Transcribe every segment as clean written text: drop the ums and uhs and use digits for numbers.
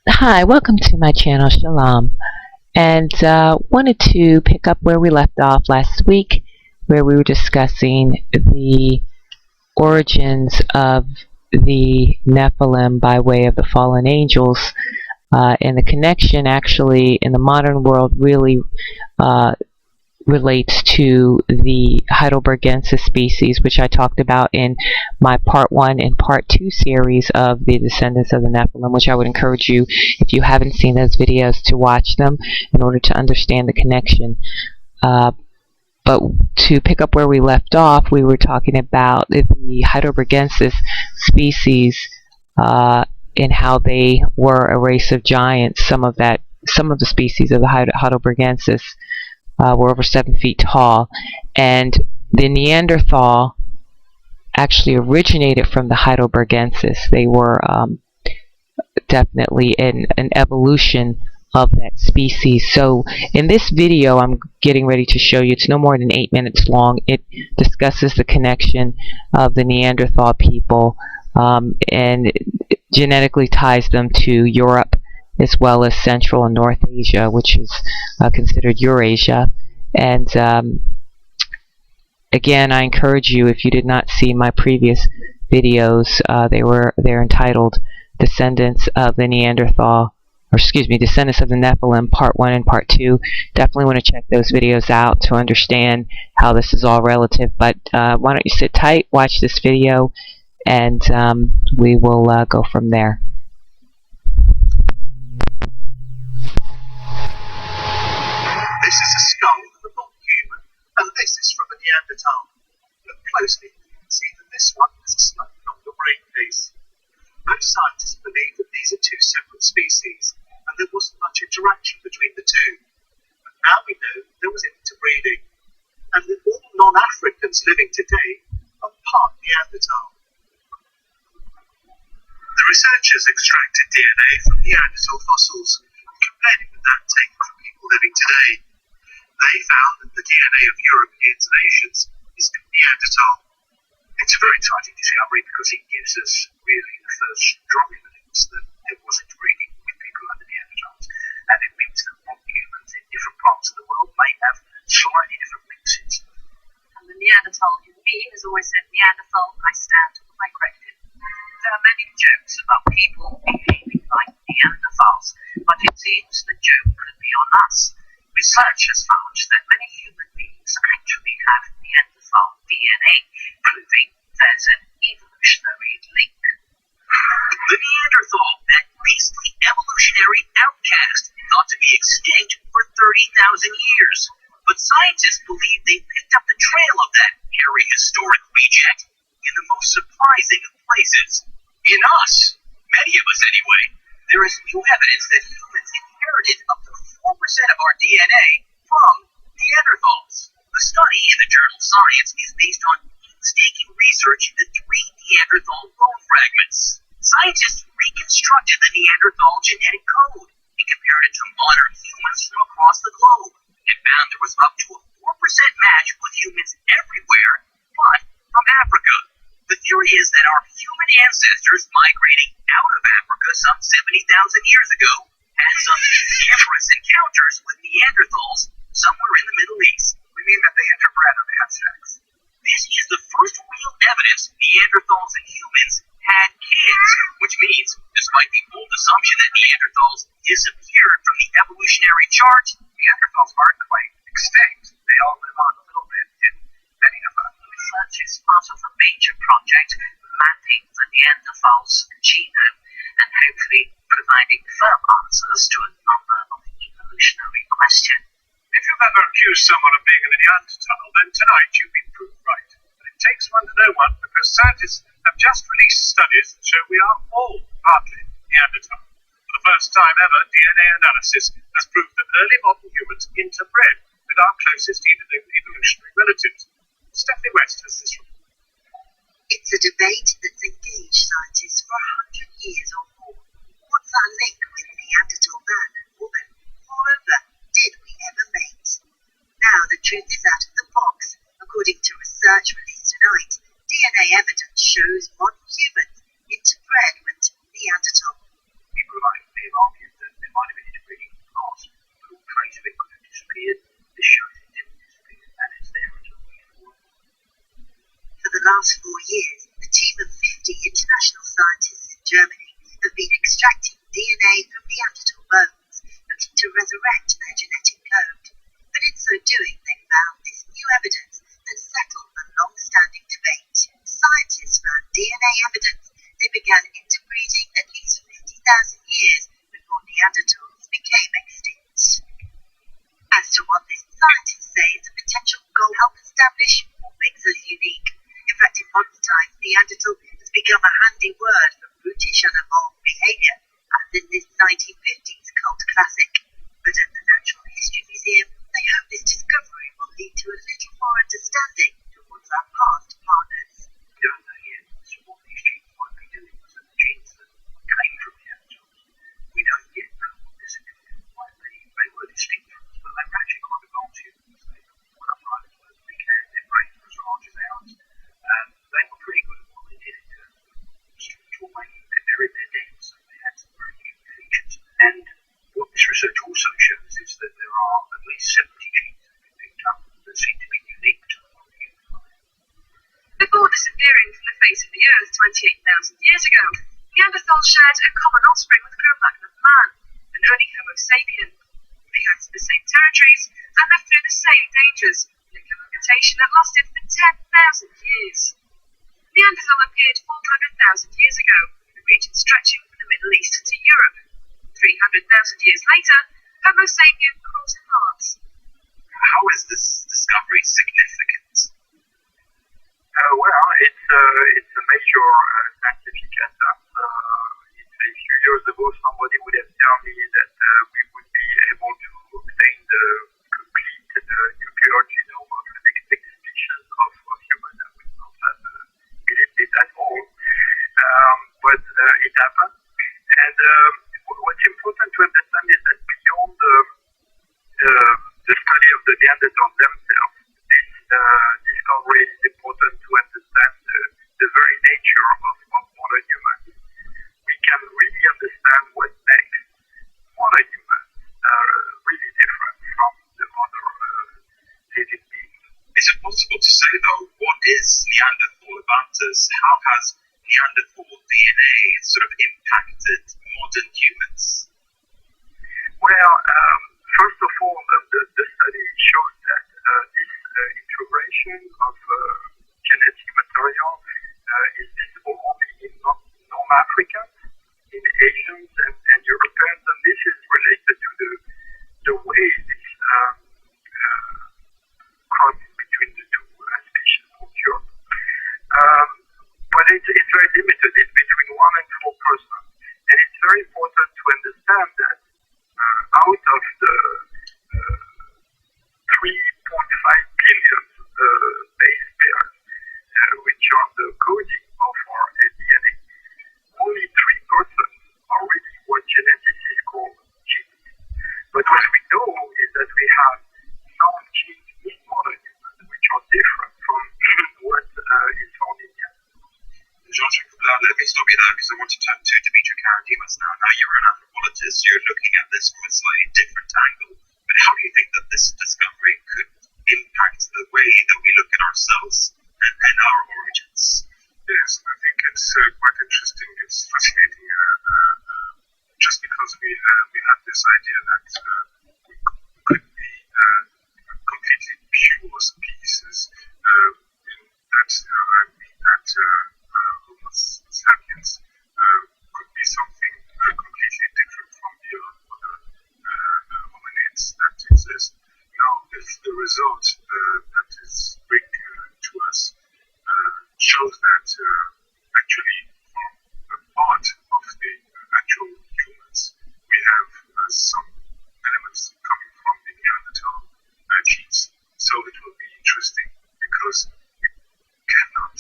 Hi, welcome to my channel, Shalom. And wanted to pick up where we left off last week, where we were discussing the origins of the Nephilim by way of the fallen angels, and the connection actually in the modern world really relates to the Heidelbergensis species, which I talked about in my part 1 and part 2 series of the descendants of the Nephilim, which I would encourage you, if you haven't seen those videos, to watch them in order to understand the connection. But to pick up where we left off, we were talking about the Heidelbergensis species, and how they were a race of giants. Some of the species of the Heidelbergensis were over 7 feet tall, and the Neanderthal actually originated from the Heidelbergensis. They were definitely an evolution of that species. So in this video I'm getting ready to show you, it's no more than 8 minutes long. It discusses the connection of the Neanderthal people, and genetically ties them to Europe as well as Central and North Asia, which is considered Eurasia. And again, I encourage you, if you did not see my previous videos, they're entitled Descendants of the Neanderthal, or excuse me, Descendants of the Nephilim, Part 1 and Part 2. Definitely want to check those videos out to understand how this is all relative. But why don't you sit tight, watch this video, and we will go from there. This is a skull of a non-human, and this is from a Neanderthal. Look closely, and you can see that this one has a slightly longer brain piece. Most scientists believe that these are two separate species, and there wasn't much interaction between the two. But now we know there was interbreeding, and that all non-Africans living today are part Neanderthal. The researchers extracted DNA from Neanderthal fossils and compared it with that taken from people living today. They found that the DNA of Europeans and Asians is Neanderthal. It's a very exciting discovery because it gives us really the first strong evidence that there was interbreeding with people like the Neanderthals, and it means that modern humans in different parts of the world may have slightly different mixes. And the Neanderthal in me has always said Neanderthal, I stand corrected. There are many jokes about people behaving like Neanderthals, but it seems the joke could be on us. Research has found that many human beings actually have Neanderthal DNA, proving there's an evolutionary link. The Neanderthal, that beastly evolutionary outcast, thought to be extinct for 30,000 years. But scientists believe they picked up the trail of that hairy historic reject in the most surprising of places. In us. Many of us anyway. There is new evidence that humans inherited up to 4% of our DNA from Neanderthals. The study in the journal Science is based on painstaking research into 3 Neanderthal bone fragments. Scientists reconstructed the Neanderthal genetic code and compared it to modern humans from across the globe, and found there was up to a 4% match with humans everywhere, but from Africa. The theory is that our human ancestors migrating out of Africa some 70,000 years ago had some amorous encounters with Neanderthals somewhere in the Middle East. We mean that they interbred or they had sex. This is the first real evidence Neanderthals and humans had kids, which means, despite the old assumption that Neanderthals disappeared from the evolutionary chart, Neanderthals aren't quite extinct. They all live on a little bit in many of them. Research is part of a major project mapping the Neanderthals genome and hopefully providing firm answers to a number of evolutionary questions. If you've ever accused someone of being a Neanderthal, then tonight you've been proved right. But it takes one to know one, because scientists have just released studies that show we are all partly Neanderthal. For the first time ever, DNA analysis has proved that early modern humans interbred with our closest evolutionary relatives. Stephanie West has this report. It's a debate that's engaged scientists for 100 years or more. What's our link with Neanderthal man and woman? Moreover, did we ever mate? Now the truth is out of the box. According to research released tonight, DNA evidence shows modern humans interbred with Neanderthal. People like me, years, a team of 50 international scientists in Germany have been extracting DNA from Neanderthal bones, looking to resurrect their genetic code. But in so doing, they found this new evidence that settled a long-standing debate. Scientists found DNA evidence they began interbreeding at least 50,000 years before Neanderthals became extinct. As to what this scientists say is a potential goal to help establish what makes us unique. In fact, in modern times, Neanderthal has become a handy word for brutish and evolved behaviour, as in this 1950s cult classic. But at the Natural History Museum, they hope this discovery will lead to a little more understanding towards our past partners. We don't know yet what these genes might be doing, so the genes that came from Neanderthals. We don't yet know what this might be. They were distinct from us, but they were actually quite advanced humans. They were upright as well as big hands, their brains were as large as ours. They were pretty good at what they did in terms of structural making. They buried their dead, so they had some very human features. And what this research also shows is that there are at least 70 genes that have been picked up that seem to be unique to the modern human life. Before disappearing from the face of the earth 28,000 years ago, Neanderthals shared a common offspring with Cro-Magnon man, an early Homo sapien. They had the same territories and lived through the same dangers, in a cohabitation that lasted for 10,000 years. Neanderthal appeared 400,000 years ago, in a region stretching from the Middle East to Europe. 300,000 years later, Homo sapien crossed paths. How is this discovery significant? Well, it's a major scientific asset. If a few years ago somebody would have told me that we would be able to obtain the complete nuclear genome of the next species of human, I would not have believed it at all. But it happened. And what's important to understand is that beyond the study of the Neanderthals themselves, this discovery is important to understand the very nature of modern humans. We can really understand what makes modern humans really different from the other living beings. Is it possible to say, though, what is Neanderthal about us? How has Neanderthal DNA sort of impacted modern humans? Well, first of all, the study shows that this integration of genetic material is visible only in non-Africans, in Asians and Europeans, and this is related to the way this crossing between the two species occur. But it's very limited. It's between 1 and 4%. And it's very important to understand that out of the 3.5 billion base pairs, which are the coding of our DNA, only 3% are really what geneticists call genes. But what we know is that we have some genes in modern humans which are different from what is found in Neanderthals. Jean-Jacques, let me stop you there because I want to turn to Dimitri Karadimas now. Now, you're an anthropologist, you're looking at this from a slightly different angle, but how do you think that this discovery could impact the way that we look at ourselves and our origins? Yes, I think it's quite interesting. It's fascinating, just because we have this idea that we could be completely pure species. I mean that Homo sapiens could be something completely different from the other hominids that exist. Now, if the result that is bring to us shows that actually from a part of the actual humans, we have some elements coming from the Neanderthal genes. So it will be interesting because we cannot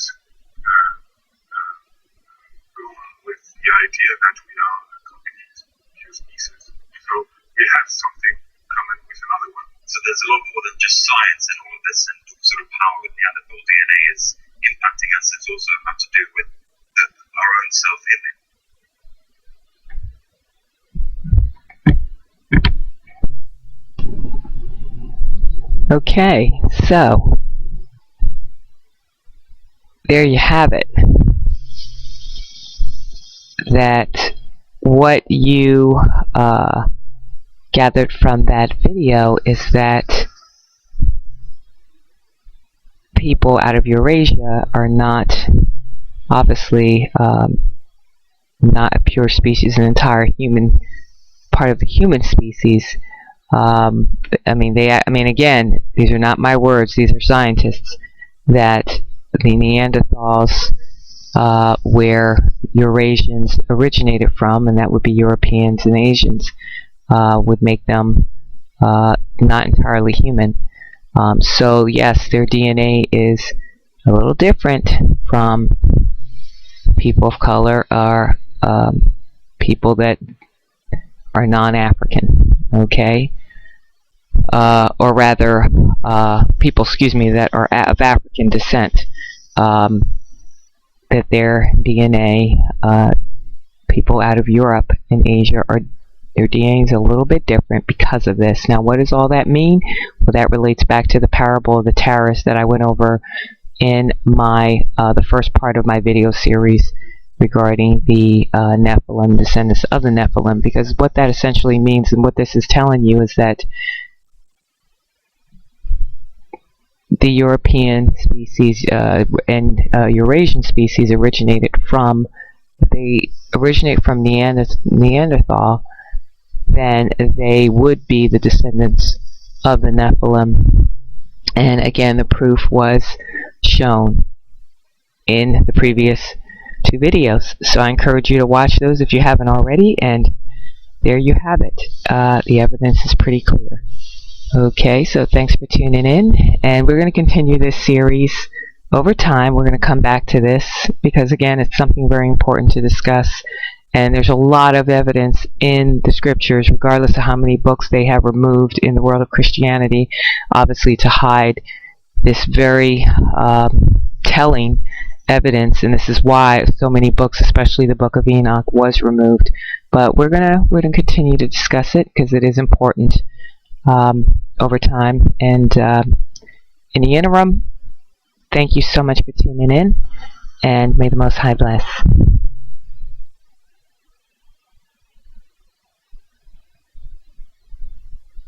go with the idea that we are a complete pure species. So we have something common with another one. So there's a lot more than just science and all of this, and sort of how Neanderthal DNA is impacting us. It's also got to do with our own self-image. Okay, so there you have it. That what you gathered from that video is that people out of Eurasia are not, obviously, not a pure species, an entire human, part of the human species. I mean, again, these are not my words, these are scientists, that the Neanderthals, where Eurasians originated from, and that would be Europeans and Asians, would make them not entirely human. So yes, their DNA is a little different from people of color or people that are non-African, okay? Or rather, people, that are of African descent. That their DNA, people out of Europe and Asia, their DNA is a little bit different because of this. Now, what does all that mean? Well, that relates back to the parable of the terrorist that I went over in my the first part of my video series regarding the Nephilim, descendants of the Nephilim, because what that essentially means, and what this is telling you, is that the European species and Eurasian species originated from Neanderthal, then they would be the descendants of the Nephilim. And again, the proof was shown in the previous two videos. So I encourage you to watch those if you haven't already, and there you have it. The evidence is pretty clear. Okay, so thanks for tuning in, and we're going to continue this series over time. We're going to come back to this because, again, it's something very important to discuss, and there's a lot of evidence in the scriptures, regardless of how many books they have removed in the world of Christianity, obviously to hide this very telling evidence, and this is why so many books, especially the Book of Enoch, was removed. But we're gonna continue to discuss it because it is important over time. And in the interim, thank you so much for tuning in, and may the Most High bless.